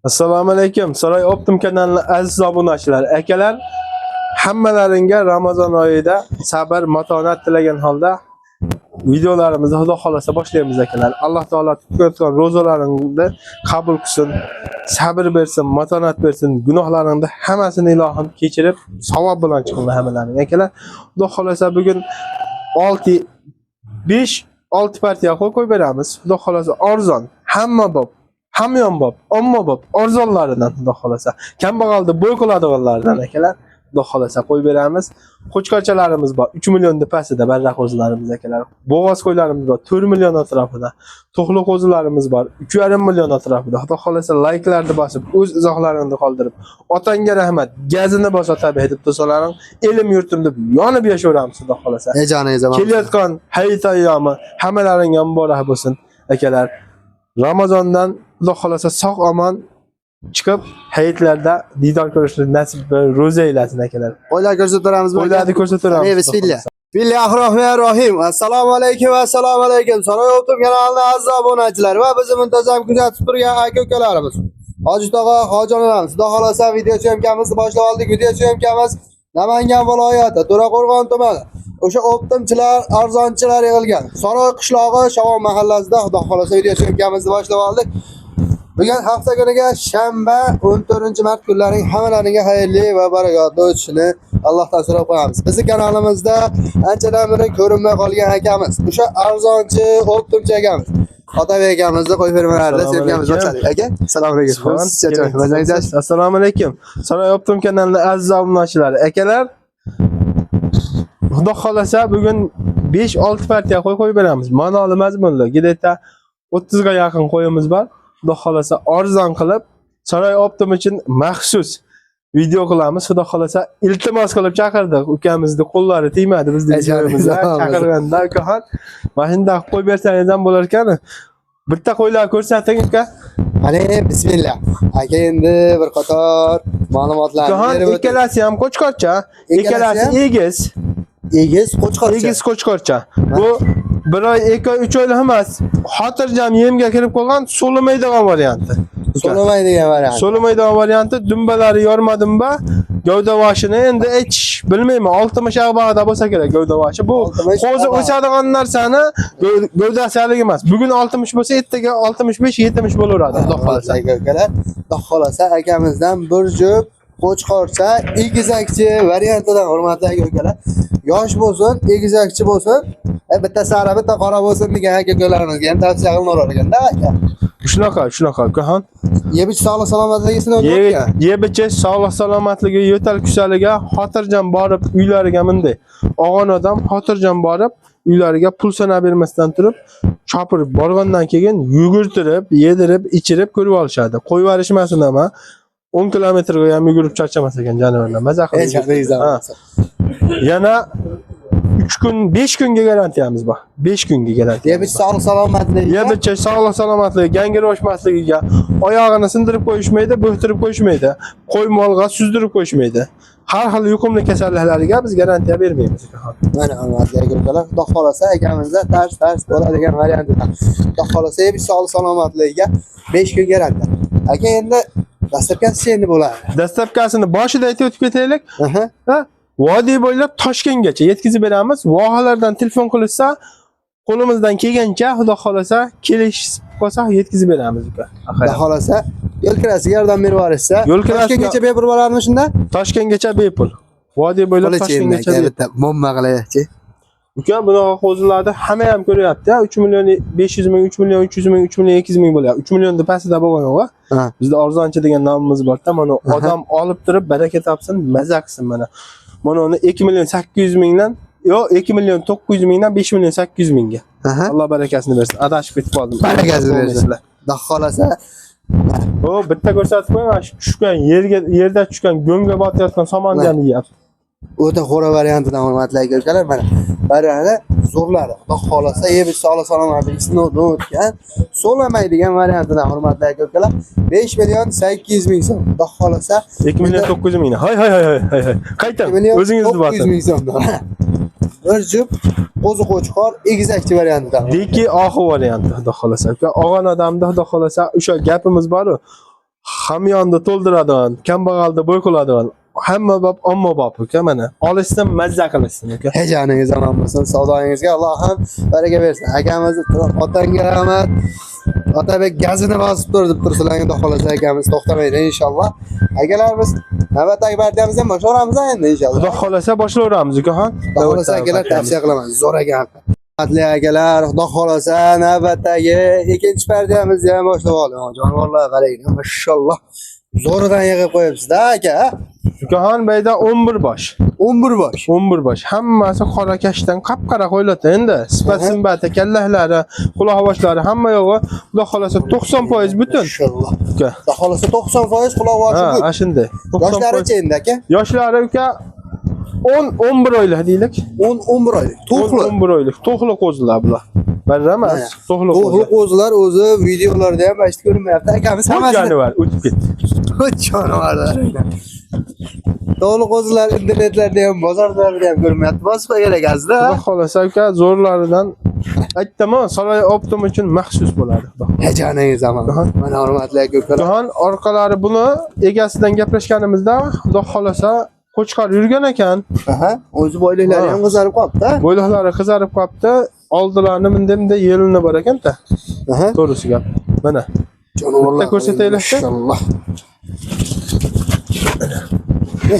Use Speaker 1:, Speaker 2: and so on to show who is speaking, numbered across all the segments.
Speaker 1: Assalomu alaykum. Saroy Optim kanalining aziz obunachilar, akalar, hammalaringga Ramazon oyida sabr, matonat tilagan holda videolarimizni Xudo xolasa boshlaymiz akalar. Alloh taolo tutgan ro'zalaringni qabul qilsin, sabr bersin, matonat bersin, gunohlaringni hammasini ilohim kechirib, savob bilan chiqinglar hammalaring akalar. Xudo xolasa bugun 5-6 partiya qo'yib beramiz. Xudo xolasa arzon, hamma bob hamyonbop, ommabop, arzonlaridan Xudo xolasa. Kambag'alda bo'y qoladiganlardan akalar. Xudo xolasa qo'yib beramiz. Qo'chqorchalarimiz bor. 3 million pastida barra qo'zilarimiz akalar. Bo'g'oz qo'ylarimiz bor. 4 million atrofida. To'qli qo'zilarimiz bor. 3,5 million atrofida. Xudo xolasa layklarni bosib, o'z izohlaringni qoldirib, otangga rahmat, gazini bosa tabiiy deb to'salaring, elim yurtim deb yonib yashaveramiz Xudo xolasa.
Speaker 2: Ejonajon.
Speaker 1: Kelayotgan hayit ayyomi hammalaringga muborak bo'lsin akalar. Ramazondan Xudo xolasa sog' omon chiqib hayitlarda diydor ko'rishni nasib va ro'za aylasin akalar.
Speaker 2: Qo'ylar ko'rsatamiz.
Speaker 1: Qo'ylarni ko'rsatamiz.
Speaker 2: Bismillah. Bismillahirrohmanirrohim. Assalomu alaykum va assalomu alaykum. Saroy Optim kanalining aziz obunachilar va bizni muntazam kuzatib turgan aka-ukalarimiz. Hoji tog'a, hojijonalarimiz. Xudo xolasa video syomkamizni boshlab oldik. Video syomkamiz Namangan viloyati, To'raqo'rg'on tumani. O'sha optimchilar, arzonchilar yig'ilgan Saroy qishlog'i Shavon mahallasida Xudo xolasa video syomkamizni boshlab oldik. Bugun hafta kuniga shanba 14-mart kunlarining hammalaringga xayrli va barakotli o'tishini Allohdan so'rab qo'yamiz. Bizning kanalimizda anchadan beri ko'rinmay qolgan akamiz, o'sha arzonchi, optimchi akamiz. Otabek akamizni qo'yib bermalarida sevgamiz boshladik. Aka, assalomu alaykum.
Speaker 1: Assalomu alaykum. Saroy Optim kanalining aziz obunachilari, akalar. Xudo xolasa bugun 5-6 partiya qo'yib beramiz. Ma'noli mazmunli. Gideta 30 ga yaqin qo'yimiz bor. Xudo xolasa arzon qilib Saroy Optim uchun maxsus video qilamiz. Xudo xolasa iltimos qilib chaqirdik. Ukamizni qo'llari tegmadi bizning joyimizda. Chaqirganda ukaxon, mana shunday qo'yib bersangiz ham bo'lar ekan. Bitta qo'ylar ko'rsating uka.
Speaker 2: Mana bismillah. Aka endi bir qator ma'lumotlarni
Speaker 1: berib o'tdi. Ikkalasi ham qo'chqorcha, ikkalasi egiz.
Speaker 2: Egiz qo'chqorcha.
Speaker 1: Egiz qo'chqorcha. Bu 1 oy, 2 oy, 3 oylik emas. Xotirjam yemga kirib qolgan so'limaydigan varianti.
Speaker 2: So'limaydigan variant.
Speaker 1: So'limaydigan varianti dumbalari yorma-dumba, gavdavoshini endi hech bilmayman, 60 ag'bag'ida bo'lsa kerak gavdavoshi. Bu qo'zi o'sadigan narsani gavdasalik emas. Bugun 60 bo'lsa, ertaga 65-70 bo'laveradi. Xudo xolasa.
Speaker 2: Xudo xolasa akamizdan bir jup qo'chqorcha egizakchi variantidan hurmatli aka-ukalar. Yosh bo'lsin, egizakchi bo'lsin, bitta sara, bitta qora bo'lsin degan aka-ukalarimizga ham tavsiya qilinaverar ekanda aka.
Speaker 1: Shunaqa ukaxon.
Speaker 2: Yebich sog'lik salomatligisini o'rgatgan.
Speaker 1: Yebich sog'lik salomatligi, yo'tal kusaliga xotirjam borib uylariga minday. Og'on odam xotirjam borib uylariga pul sanab bermasdan turib, chopirib borgandan keyin yugurtirib, yedirib, ichirib ko'rib olishadi. Qo'yib berishmasin ama 10 kilometrga ham yugurib charchamas ekan jonivorlar. Maza qilib. Yana 3 kun, 5 kunga garantiyamiz bor. 5 kunga garantiya.
Speaker 2: Yebich sog'lik salomatligi.
Speaker 1: Yebich sog'lik salomatligi, gangirashmasligiga, oyog'ini sindirib qo'yishmaydi, bo'htirib qo'yishmaydi. Qo'y molga suzdirib qo'yishmaydi. Har xil yuqumli kasalliklarga biz garantiya bermaymiz.
Speaker 2: Mana hurmatli aka-ukalar, Xudo xolasa akamizda tars bo'ladigan variantlar. Xudo xolasa yebich sog'lik salomatligiga 5 kun garantiya. Aka endi dastlabkasi endi bo'ladi.
Speaker 1: Dastlabkasini boshida aytib o'tib ketaylik. Ha? Vodiy bo'ylab Toshkentgacha yetkazib beramiz. Vohalardan telefon qilsa, qo'limizdan kelgancha Xudo xolasa kelishib qolsa yetkazib beramiz uka.
Speaker 2: Xudo xolasa yo'l kirasiga yordam berib yuborishsa, Toshkentgacha bepul bo'ladimi shunda?
Speaker 1: Toshkentgacha bepul. Vodiy bo'ylab Toshkentgacha
Speaker 2: bitta momma qilaychi.
Speaker 1: Uka, bunaqa qo'zilarni hamma ham ko'ryapti. 3 million 500 ming, 3 million 300 ming, 3 million 200 ming bo'lyapti. 3 million pastida bo'lgan-ku. Bizda arzonchi degan nomimiz bor-da. Mana odam olib turib baraka topsin, maza qilsin mana. Mana uni 2 million 800 mingdan, 2 million 900 mingdan 5 million 800 mingga. Alloh barakasini bersin. Adashib ketib qoldim.
Speaker 2: Barakasini bersin. Xudo xolasa.
Speaker 1: Bitta ko'rsatib qo'yman, tushgan yerda tushgan go'ngga botayotgan somonni ham yeyapti.
Speaker 2: O'ta xo'ra variantidan hurmatli aka-ukalar, mana barani zo'rlari. Xudo xolasa yebich sog'lik salomatligisini o'tgan, so'lamaydigan variantidan hurmatli aka-ukalar, 5 million 800 ming so'm. Xudo xolasa
Speaker 1: 2 million 900 ming. Hay. Qaytam. O'zingizni bosing.
Speaker 2: 900 ming so'mdan. Bir jup qo'zi qo'chqor egizakchi variantidan.
Speaker 1: Deki oxu varianti Xudo xolasa. Og'on odamda Xudo xolasa o'sha gapimiz bor-ku. hamyonni to'ldiradigan, kambag'alda bo'y qiladigan hamma bop, omma bop uka mana. Olishdan mazza qilishsin uka.
Speaker 2: Hejaningiz aman bo'lsin, savdoyingizga Alloh ham baraka bersin. Akamiz otangga rahmat. Otabek gazini bosib tur deb tursalar, endi xohlasa akamiz to'xtamaydi inshaalloh. Akalarimiz navbatdagi partiyamizni ham boshlaymiz endi inshaalloh.
Speaker 1: Xudo xolasa boshlayveramiz uka ha.
Speaker 2: Xohlasa akalar tavsiya qilaman. Zo'r ekan. Hurmatli akalar, xudo xolasa navbatdagi ikkinchi partiyamizni ham boshlab oldik. Jonivorlar qarang, maşallah. Zo'ridan yig'ib qo'yibsiz-da aka.
Speaker 1: Ukaxon bayda 11 bosh.
Speaker 2: 11 bosh.
Speaker 1: 11 bosh. Hammasi qora kashdan qap-qora qo'yiladi endi. Sifat-simbati, kallahlari, quloq boshlari hamma yo'g'i xudo xolasa 90% butun.
Speaker 2: Maşallah.
Speaker 1: Uka.
Speaker 2: Xudo xolasa 90% quloq boshi
Speaker 1: Ha,
Speaker 2: butun.
Speaker 1: ana shunday.
Speaker 2: Yoshlari-chi endi aka?
Speaker 1: Yoshlari uka 10-11 oylik deylik.
Speaker 2: 11 oylik. To'qli.
Speaker 1: 11 oylik. To'qli qo'zilar bular. Barra emas, to'qli
Speaker 2: To'qli
Speaker 1: qo'zilar.
Speaker 2: qo'zilar o'zi videolarda ham aytib ko'rinmayapti. Akamiz hammasi
Speaker 1: Jonivar o'tib ketdi.
Speaker 2: jonivorlar. To'qli qo'zilar internetlarda ham, bozorlarda ham ko'rinmayapti. Bosib qo'ygan ekansiz-da.
Speaker 1: Xudo xolasa uka zo'rlaridan aytdim-a, Saloy optim uchun maxsus bo'ladi.
Speaker 2: Hejaningiz aman. Mana hurmatli aka-ukalar.
Speaker 1: Jahon orqalari buni egasidan gaplashganimizda xudo xolasa qo'chqar yurgan ekan.
Speaker 2: Aha, o'zi boyliklari ham qizarib qolibdi.
Speaker 1: Bo'yliqlari qizarib qolibdi. Oldilarini menda yelini bor ekan-da.
Speaker 2: Aha.
Speaker 1: To'g'risi gap. Mana.
Speaker 2: Jonivorlar
Speaker 1: Bitta ko'rsataylik-da.
Speaker 2: Inshaalloh.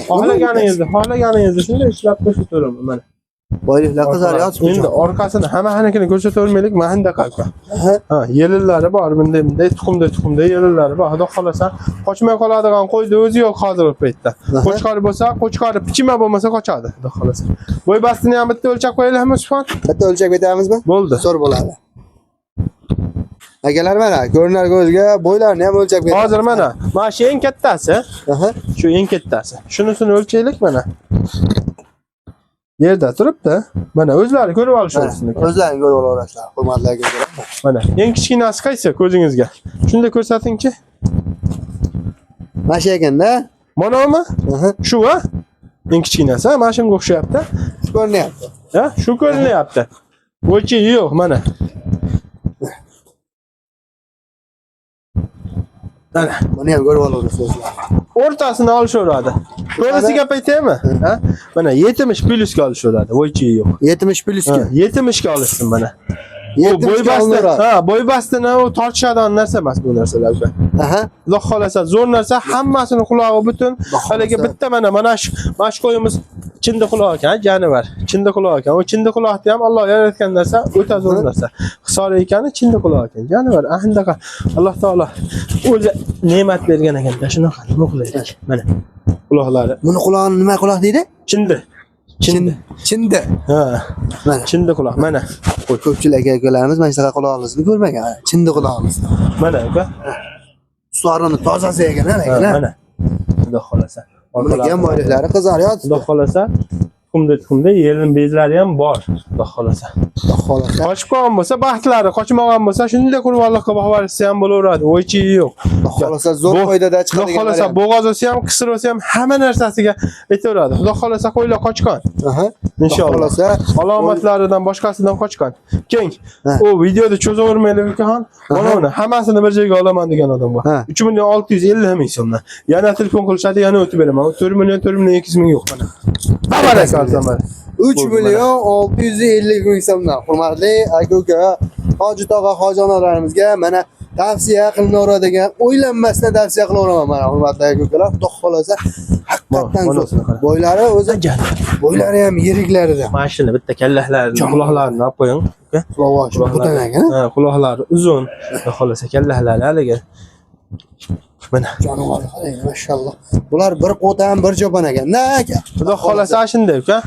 Speaker 1: Xohlaganingizni shunday ishlab ko'rsataveraman mana.
Speaker 2: Boyliklar qizaryapti.
Speaker 1: Endi orqasini hammanikini ko'rsatavermaylik, mahanda qalqa.
Speaker 2: Aha.
Speaker 1: Ha, yelillari bor, bunday tuxumda yelillari bor. Xudo xolasa qochmay qoladigan qo'ydi o'zi yo'q hozirgi paytda. Qo'chqari bo'lsa, qo'chqari pichima bo'lmasa qochadi, xudo xolasa. Bo'y bastini ham bitta o'lchab qo'yaylikmi, Usmon?
Speaker 2: Bitta o'lchab betamizmi?
Speaker 1: Bo'ldi.
Speaker 2: Zo'r bo'ladi. Akalar mana ko'rinar ko'zga bo'ylarni ham o'lchab beramiz.
Speaker 1: Hozir mana shu eng kattasi.
Speaker 2: Aha.
Speaker 1: Shu eng kattasi. Shunisini o'lchaylik mana. Yerda turibdi. Mana o'zlari ko'rib olishsin.
Speaker 2: O'zlaring ko'rib olasizlar. Hurmatli akalar.
Speaker 1: Mana eng kichkinasi qaysi ko'zingizga? Shunda ko'rsatingchi.
Speaker 2: Mana shu ekanda.
Speaker 1: Manami?
Speaker 2: Aha.
Speaker 1: Shu a? Eng kichkinasi, mana shunga o'xshayapti.
Speaker 2: Ko'rinyapti.
Speaker 1: Ha, shu ko'rinyapti. O'lchi yo'q mana. Mana.
Speaker 2: Buni ham ko'rib olasizlar.
Speaker 1: O'rtasini olishaveradi. To'g'risi gap aytaymi? Ha? Mana 70 plyusga olishaveradi. O'lchi yo'q.
Speaker 2: 70 plyusga.
Speaker 1: 70 ga olishsin mana.
Speaker 2: Bo'y basti.
Speaker 1: Ha, bo'y bastini u tortishadigan narsa emas bu narsalar.
Speaker 2: Aha.
Speaker 1: Xudo xolasa zo'r narsa, hammasini qulog'i butun. Haligi bitta mana shu qo'yimiz chinda quloq ekan, jonivar. Chinda quloq ekan. O chinda quloqni ham Alloh yaratgan narsa, o'ta zo'r narsa. Hisori ekani chinda quloq ekan. Jonivar, ahindaqa Alloh taolo o'zi ne'mat bergan ekan-da, shunaqa nima qilaylik. Mana quloqlari.
Speaker 2: Buni qulog'ini nima quloq deydi?
Speaker 1: Chinda.
Speaker 2: Chinda.
Speaker 1: Ha.
Speaker 2: Mana
Speaker 1: Chinda quloq. Mana.
Speaker 2: ko'pchilik akalarimiz mana shunaqa quloqimizni ko'rmagan. Chinda quloqimiz.
Speaker 1: Mana aka.
Speaker 2: Suarini tozasi ekan,
Speaker 1: Mana. Xudo xolasa.
Speaker 2: Bularga ham boyliklari qizaryapti.
Speaker 1: Xudo xolasa tuxumda yelin bezlari ham bor. Xudo xolasa.
Speaker 2: Xohlasa.
Speaker 1: Qochib qolgan bo'lsa, baxtlari qochmagan bo'lsa, shunday qurbanlikqa boqib ham bo'laveradi. O'ychi yo'q.
Speaker 2: Xohlasa zo'r foydada
Speaker 1: Xudo
Speaker 2: chiqadigan.
Speaker 1: xolasa bo'g'oz olsa ham, qisir olsa ham hamma narsasiga aytaveradi. Xudo xolasa qo'ylar qochgan.
Speaker 2: Aha.
Speaker 1: Inshaalloh.
Speaker 2: Xohlasa
Speaker 1: Alomatlaridan boshqasidan qochgan. Keng. U videoda cho'zavermaylik ekan. Mana uni hammasini bir joyga olaman degan odam bor. 3 million 650 ming so'mdan. Yana telefon qilishadi, yana o'tib beraman. 4 million 200 ming yo'q mana. Babarak arzaman.
Speaker 2: 3 million 650 ming so'mdan. Hurmatli aka-uka, hoji tog'a, hojonalarimizga mana tavsiya qilinadigan, o'ylanmasdan tavsiya qilaveraman mana hurmatli aka-ukalar. Xudo xolasa haqiqatan zo'r. Bo'ylari o'zi bo'ylari ham yiriklarida.
Speaker 1: Mashina bitta kallahlarini, quloqlarini olib qo'ying.
Speaker 2: Quloqboshi butun ekan.
Speaker 1: Ha, quloqlari uzun. Xudo xolasa kallahlari haligi. Mana
Speaker 2: Jonivorlar qarang, mashalloh. Bular bir qo'tan, bir cho'pon ekan-da aka.
Speaker 1: Xudo xolasa shunday uka.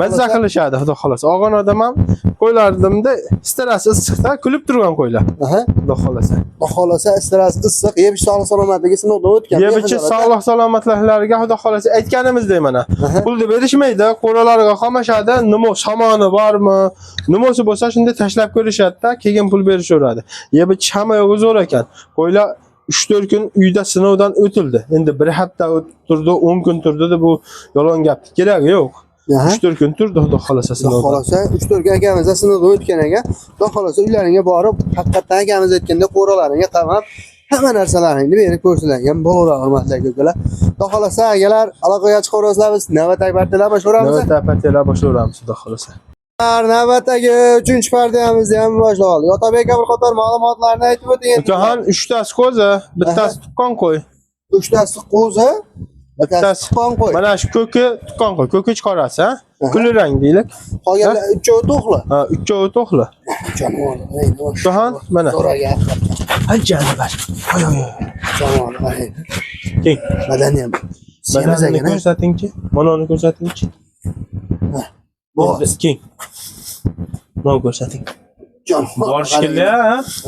Speaker 1: Mazza qilishadi Xudo xolasa. Olgan odam ham qo'ylardimda istarasi issiqda kulib turgan qo'ylar.
Speaker 2: Aha.
Speaker 1: Xudo xolasa.
Speaker 2: Xudo xolasa istarasi issiq, yeb sog'liq salomatligi sinovdan o'tgan.
Speaker 1: Yebichi sog'liq salomatliklariga Xudo xolasa aytganimizdek mana. Pulni berishmaydi, qo'ralariga qamashadi, nima samoni bormi? Nimasi bo'lsa shunday tashlab ko'rishadi-da, keyin pul berishaveradi. Yebichi hamma yo'q zo'r ekan. Qo'ylar 3-4 kun uyda sinovdan o'tildi. Endi bir hafta turdi, 10 kun turdi deb bu yolg'on gap. Keragi yo'q. 3-4 kun turdi, Xudo xolasa sinovdan.
Speaker 2: Xudo xolasa 3-4 kun akamizda sinovdan o'tgan ekan. Xudo xolasa uylariga borib, haqiqatan akamiz aytganda qo'ralaringga qamab, hamma narsalarni berib ko'rsatilgan bolalar hurmatli aka-ukalar. Xudo xolasa akalar aloqaga chiqaverasizlar, biz navbatdagi partiyalar boshlaymiz.
Speaker 1: Navbatdagi partiyalar boshlaymiz xudo xolasa.
Speaker 2: Navbatdagi 3-partiyamizni ham boshlab oldik. Otabek aka bir qator ma'lumotlarni aytib o'ting.
Speaker 1: Ukaxon 3 tasi ko'zi, bittasi tuqqan qo'y.
Speaker 2: 3 tasi qo'zi, bittasi tuqqan qo'y.
Speaker 1: Mana shu ko'ki tuqqan qo'y, ko'ki chiqarasi, ha? Kulli rang deylik.
Speaker 2: Qolganlar 3 to'qli.
Speaker 1: Ha, 3 to'qli.
Speaker 2: Jonivor.
Speaker 1: Ukaxon mana.
Speaker 2: So'ragan.
Speaker 1: Hay janibar. Oy.
Speaker 2: Jonivor.
Speaker 1: Keng.
Speaker 2: Badani ham.
Speaker 1: Badanini ko'rsatingchi. Mana uni ko'rsatingchi.
Speaker 2: Bo'z.
Speaker 1: Keng. Mana ko'rsating.
Speaker 2: Jonivor.
Speaker 1: Bor shekilli, ha?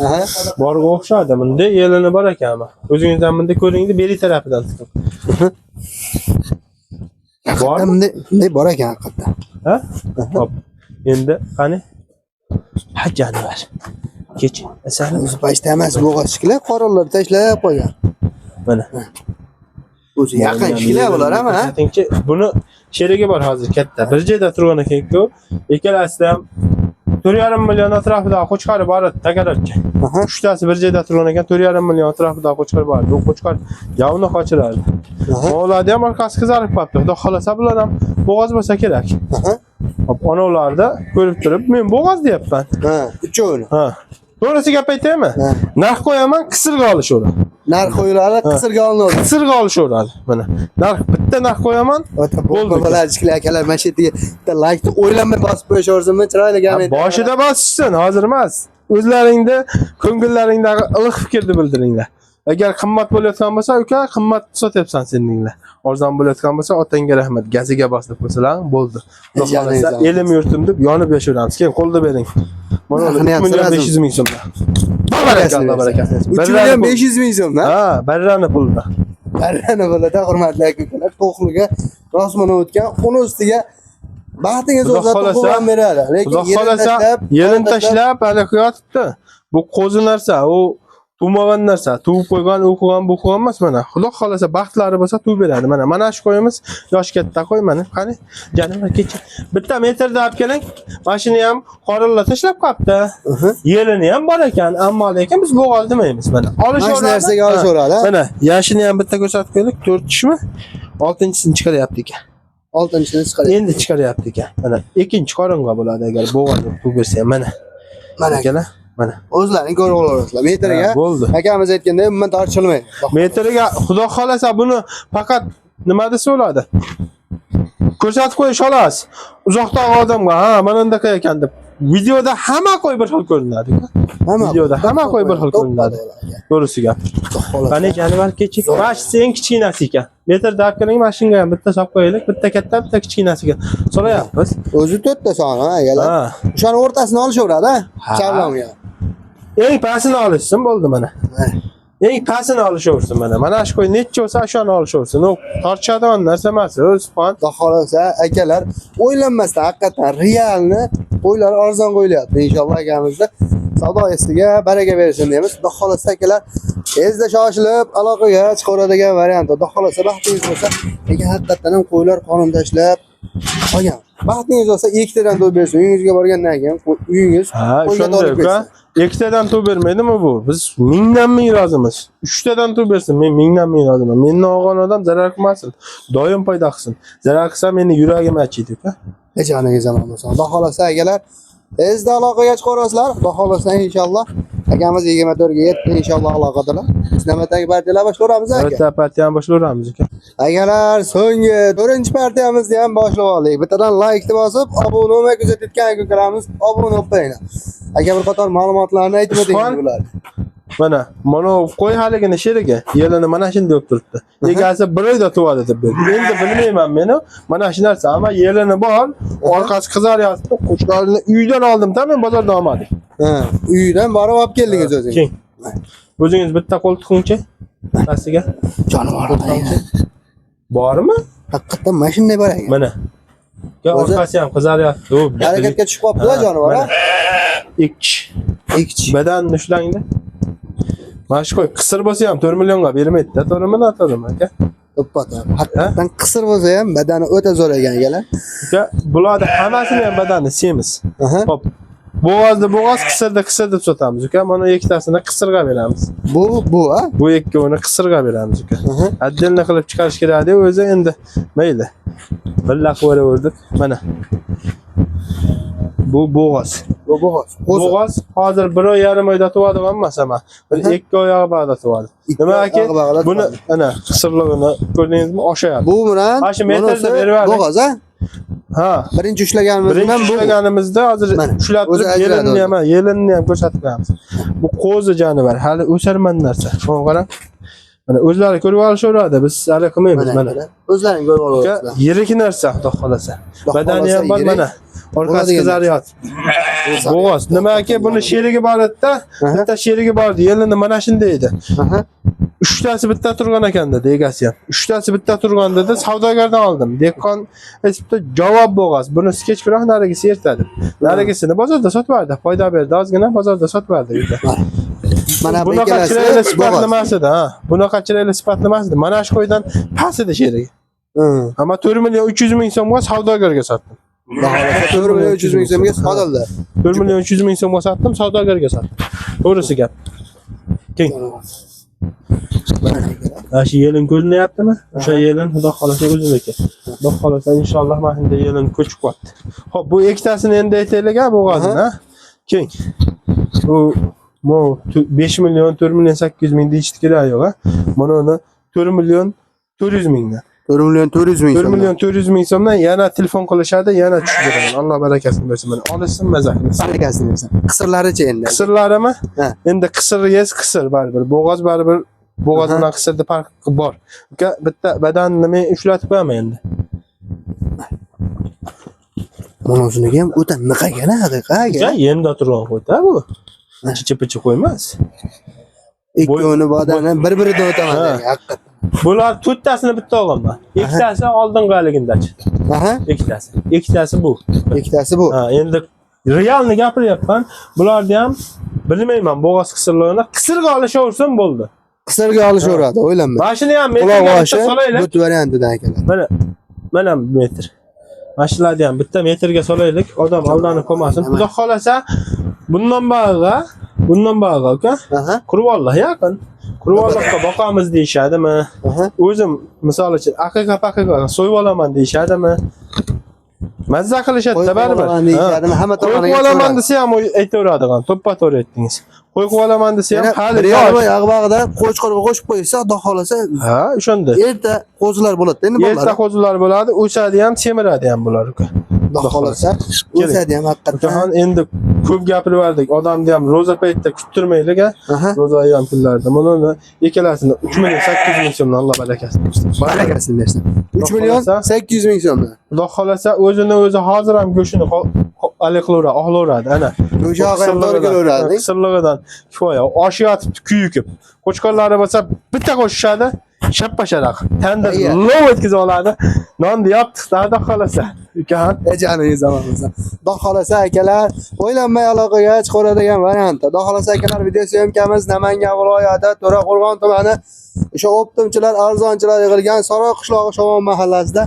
Speaker 2: Aha.
Speaker 1: Borga o'xshadi. Bunda yelini bor ekanmi? O'zingiz ham bunda ko'ringda, beri tarafidan tutib. Bor.
Speaker 2: Bunday bor ekan haqiqatdan.
Speaker 1: Ha? Hop. Endi qani? Ha janivar. Kech. Asal.
Speaker 2: O'zi payda emas bo'g'az shiklar qorinlar tashlab qo'ygan.
Speaker 1: Mana.
Speaker 2: O'zi yaqin shiklar bular ham, ha?
Speaker 1: Aytingchi, buni sherigi bor hozir katta. Bir joyda turgan ekan-ku. Ikkalasi ham 4,5 million atrofida qo'chqari bor edi, tagalarcha.
Speaker 2: Aha.
Speaker 1: Uchtasi bir joyda turgan ekan, 4,5 million atrofida qo'chqar bor edi. U qo'chqar yavni qochirardi. O'g'larni ham orqasi qizarib qolibdi. Xudo xolasa bular ham bo'g'oz bo'lsa kerak.
Speaker 2: Aha.
Speaker 1: Hop, onalarda ko'rib turib, men bo'g'oz deyapman.
Speaker 2: Ha, uchovini.
Speaker 1: Ha. To'g'risi gap aytaymi?
Speaker 2: Ha.
Speaker 1: Narx qo'yaman, qisirga olishadi.
Speaker 2: Narx qo'yiladi, qisirga olinadi.
Speaker 1: Qisirga olishadi. Mana. Narx bitta narx qo'yaman.
Speaker 2: Bo'ldi. Baladishkilar akalar mana shu yerga bitta like o'ylanmay bosib qo'yishaversinmi? Chiroyli gap aytdi.
Speaker 1: Boshida bosishsin, hozir emas. O'zlaringda ko'ngillaringdagi iliq fikrni bildiringlar. Agar qimmat bo'layotgan bo'lsa, uka, qimmat sotyapsan seninglar. Arzon bo'layotgan bo'lsa, otangga rahmat, gaziga bosib qo'ysalar, bo'ldi. Xudo xolasa, elim yurtim deb yonib yashaveramiz. Keyin qo'lda bering. Mana 3,5 million so'mdan. Barakalla.
Speaker 2: 3,5 million so'mdan.
Speaker 1: Ha, barrani pulda.
Speaker 2: Barrani pulda hurmatli aka-ukalar, to'qliga rosmana o'tgan, uni ustiga baxtingiz o'zida to'qib beradi.
Speaker 1: Xudo xolasa, yerin tashlab, aloqa yotibdi. Bu qo'zi narsa, u tug'magan narsa, tug'ib qo'ygan, u qo'ygan, bu qo'ygan emas mana. Xudo xolasa baxtlari bo'lsa tug'ib beradi. Mana shu qo'yimiz yosh katta qo'y mana. Qani, janivar kecha bitta metrda olib keling. Mashina ham qorinlar tashlab qolibdi. Yelini ham bor ekan, ammo lekin biz bo'g'ol demaymiz mana. Olishaveradi.
Speaker 2: Mana narsaga olishaveradi.
Speaker 1: Mana, yashini ham bitta ko'rsatib qo'ydik, 4-tishmi? 6-chisini chiqaryapti ekan.
Speaker 2: 6-chisini chiqaryapti.
Speaker 1: Endi chiqaryapti ekan. Mana, ikkinchi qoringa bo'ladi agar bo'g'ol deb tug'ib bersa ham mana.
Speaker 2: Mana
Speaker 1: akalar. Mana.
Speaker 2: O'zlaring ko'rib olasizlar. Metriga
Speaker 1: bo'ldi.
Speaker 2: akamiz aytgandek, umuman tortishilmaydi.
Speaker 1: Metriga xudo xolasa buni faqat nima desa bo'ladi? Ko'rsatib qo'yish xolos. Uzoqdagi odamga, ha, mana bunday ekan deb. Videoda hamma qo'y bir xil ko'rinadi. Videoda hamma qo'y bir xil ko'rinadi. To'g'risi gap. Qani janivar kechik. Bash sen kichkinasi ekan. Metrda olib keling, mashinga ham bitta solib qo'yaylik. Bitta katta, bitta kichkinasiga. So'rayapmiz.
Speaker 2: O'zi 4 ta soni, ha, agalar.
Speaker 1: Ha.
Speaker 2: O'shani o'rtasini olishaveradi, ha. Chavlamga.
Speaker 1: Eng pastini olishsin bo'ldi mana. Eng pastini olishaversin mana. Mana shu qo'y necha bo'lsa o'shani olishaversin. U tortishadigan narsa emas, o'z fon.
Speaker 2: Xudo xolasa akalar, o'ylanmasdan haqiqatan realni qo'ylar arzon qo'yilyapti. Inshaalloh akamizda savdoyisiga baraka bersin deymiz. Xudo xolasa akalar, tezda shoshilib aloqaga chiqaradigan variant. Xudo xolasa baxtingiz bo'lsa, lekin haqiqatan ham qo'ylar qonun tashlab qolgan. Baxtingiz bo'lsa, ikkitadan to'y bersin. Uyingizga borgandan keyin uyingiz
Speaker 1: qo'yga olib bersin. Ikkitadan to'y bermaydimi bu? Biz mingdan ming rozimiz. 3 tadan to'y bersin, men mingdan ming roziman. Mendan olgan odam zarar qilmasin. Doim foyda qilsin. Zarar qilsa meni yuragim achiydi, uka.
Speaker 2: Joniga zamon bo'lsin. Xudo xolasa akalar, tezda aloqaga chiqarasizlar. Xudo xolasa inshaalloh akamiz 24 ga yetdi inshaalloh aloqadalar. Biz navbatdagi partiyalar boshlaymiz aka.
Speaker 1: Navbatdagi partiyani boshlaymiz aka.
Speaker 2: Akalar, so'nggi 4-partiyamizni ham boshlab oldik. Bittadan like bosib, obuna bo'lmay kuzatayotgan aka-ukalarimiz obuna bo'linglar. Aka bir qator ma'lumotlarni aytib o'ting bular.
Speaker 1: Mana qo'y haligini sherigi yelini mana shunday deb turibdi. Egasi 1 oyda tug'adi deb berdi. Endi bilmayman meni. Mana shu narsa, ammo yelini bor, orqasi qizaryapti. Qo'shlarni uydan oldim-da, men bozordan olmadim.
Speaker 2: Ha, uydan borib olib keldingiz o'zingiz.
Speaker 1: O'zingiz bitta qo'l tuqingchi pastiga.
Speaker 2: Jonivor
Speaker 1: bormi?
Speaker 2: Haqiqatan mashinada bor ekan.
Speaker 1: Mana. Orqasi ham qizaryapti.
Speaker 2: Harakatga tushib qolibdi-da jonivor.
Speaker 1: Ikki. Badanni ushlangda. Mana shu qo'y qisir bo'lsa ham 4 millionga bermaydi-da, to'g'rimi, noto'g'rimi aka?
Speaker 2: To'ppa-to'p. Haqiqatan qisir bo'lsa ham badani o'ta zo'r ekan akalar.
Speaker 1: Uka, bularda hammasini ham badani semiz. Hop. bo'g'oz, qisirda sotamiz uka. Mana ikkitasini qisirga beramiz.
Speaker 2: Bu ha?
Speaker 1: Bu ikkovini qisirga beramiz uka. Отдельно qilib chiqarish kerak edi, o'zi endi mayli. Billa qo'yaverdik. Mana. Bu bo'g'oz. Bo'g'oz hozir 1.5 oyda tug'adigan emas ama. Bir 2 oy bag'da tug'adi. Nimaiki buni ana qisirligini ko'rdingizmi? Oshayapti.
Speaker 2: Bu bilan
Speaker 1: Mana shu metrda berib
Speaker 2: bo'g'oz ha?
Speaker 1: Ha.
Speaker 2: Birinchi ushlaganimizdan bu.
Speaker 1: Ushlaganimizda hozir ushlab turib yelinni ham ko'rsatib qo'yamiz. Bu qo'zi jonivar, hali o'sarman narsa. Shuni qarang. Mana o'zlari ko'rib olishaveradi, biz hali qilmaymiz mana.
Speaker 2: O'zlaring ko'rib olasizlar.
Speaker 1: Yirik narsa, xudo xolasa. Badani ham bor mana. Orqasiga zaryad. Bo'g'oz. Nimaga buni sherigi bor edi-da? Bitta sherigi bor edi, yelini mana shunday edi. 3tasi bitta turgan ekan dedi egasi ham. 3tasi bitta turgan dedi, savdogardan oldim. Dehqon aytibdi, javob bo'g'oz. Buni kechroq narigisi ertadi. Narigisini bozorda sotib berdi. Foyda berdi, ozgina bozorda sotib berdi dedi.
Speaker 2: Mana bu
Speaker 1: bunaqa chiroyli sifatlamasidi, ha. Bunaqa chiroyli sifatlamasidi. Mana shu qo'ydan past edi sherigi. Ammo 4 million 300 ming so'mga savdogarga sotdim.
Speaker 2: 4 million 300 ming so'mga sotildi.
Speaker 1: 4 million 300 ming so'mga sotdim, savdogarga sotdim. To'g'risi gap. Keng. Ashi yelin ko'rinyaptimi? O'sha yelin xudo xolasa o'ziniki. Xudo xolasa inshaalloh mana shunday yelin ko'chib qoldi. Xo'p, bu ikkitasini endi aytaylik, ha, bo'g'ozni, ha. Keng. Bu 5 million 4 million 800 ming deyishdi kerak yo'q, ha. Mana uni 4 million 400 mingdan.
Speaker 2: 4 million 400 ming
Speaker 1: 4 million 400 ming so'mdan yana telefon qilishadi, yana tushiraman. Alloh barakasini bersin. Mana olishsin mazah.
Speaker 2: Barakasini bersin. Qisirlarichi endi?
Speaker 1: Qisirlarimi?
Speaker 2: Ha.
Speaker 1: Endi qisir qisir baribir. Bo'g'oz baribir bo'g'oz bilan qisirda farqi bor. Uka bitta badanni men ushlatib qo'yaman endi.
Speaker 2: Mana shuniki ham o'ta niqagan haqiqatga.
Speaker 1: Ja, yenda turgan qo'yda bu. Chichi-pichi qo'ymas.
Speaker 2: Ikkovini badani bir-biridan o'taman haqiqat.
Speaker 1: Bular to'rttasini bitta olganman. Ikkitasi oldingi haligindachi.
Speaker 2: Aha.
Speaker 1: Ikkitasi bu.
Speaker 2: Ikkitasi bu.
Speaker 1: Ha, endi realni gapiryapman. Bularni ham bilmayman bo'g'oz qisirligini. Qisirga olishaversin bo'ldi.
Speaker 2: Qisirga olishaveradi, o'ylanma.
Speaker 1: Mana shuni ham
Speaker 2: metrga solaylik. Bu variantidan akalar.
Speaker 1: Mana metr. Mashinlarni ham bitta metrga solaylik. Odam aldanib qolmasin. Xudo xolasa bundan bag'a uka. Qurvolloh yaqin. Qurvollohga boqamiz deyishadimi? O'zim misol uchun aqiqa so'yib olaman deyishadimi? Mazza qilishadi baribir.
Speaker 2: Hamma tomoniga
Speaker 1: qo'yib olaman desa ham aytaveradigan. To'ppa-to'g'ri aytdingiz. Qo'yib olaman desa ham hali
Speaker 2: yog'bag'ida qo'shqorga qo'shib qo'ysa, xudo xolasa,
Speaker 1: ha, o'shanda.
Speaker 2: Erta qo'zilar bo'ladi, endi bolalar.
Speaker 1: Erta qo'zilar bo'ladi, o'sadi ham, semiradi ham bular uka.
Speaker 2: Xudo xolasa, o'sadi ham haqiqatan.
Speaker 1: Endi ko'p gapirib odamni ham ro'za paytida kuttirmaylik, ha. Ro'za ayam kunlarida. Buni ikkalasini 3 million 800 ming so'mdan Alloh barakasini bersin.
Speaker 2: Barakasini bersin. 3 million 800 ming so'mdan.
Speaker 1: Xudo xolasa o'zini o'zi hozir ham go'shini oqlaveradi, ana.
Speaker 2: Go'sht ham to'g'ri kelaveradi.
Speaker 1: Qisirligidan kifoya. Oshi yotibdi kuyikib. Qo'chqorlari bo'lsa bitta qo'shishadi, shappa-sharaq. Tandir lov etkizib oladi. Nonni yopdik, xudo xolasa. Ukan,
Speaker 2: ejaningiz omon bo'lsin. Xudo xolasa akalar, o'ylanmay aloqaga chiqaradigan variant. Xudo xolasa akalar, video syomkamiz Namangan viloyati To'raqo'rg'on tumani o'sha optimchilar, arzonchilar yig'ilgan Soroy qishlog'i Shovon mahallasida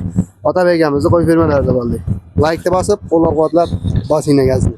Speaker 2: Otabek akamizni qo'y fermalarida bo'ldik. Like bosib, qo'llab-quvvatlab bosing gazni.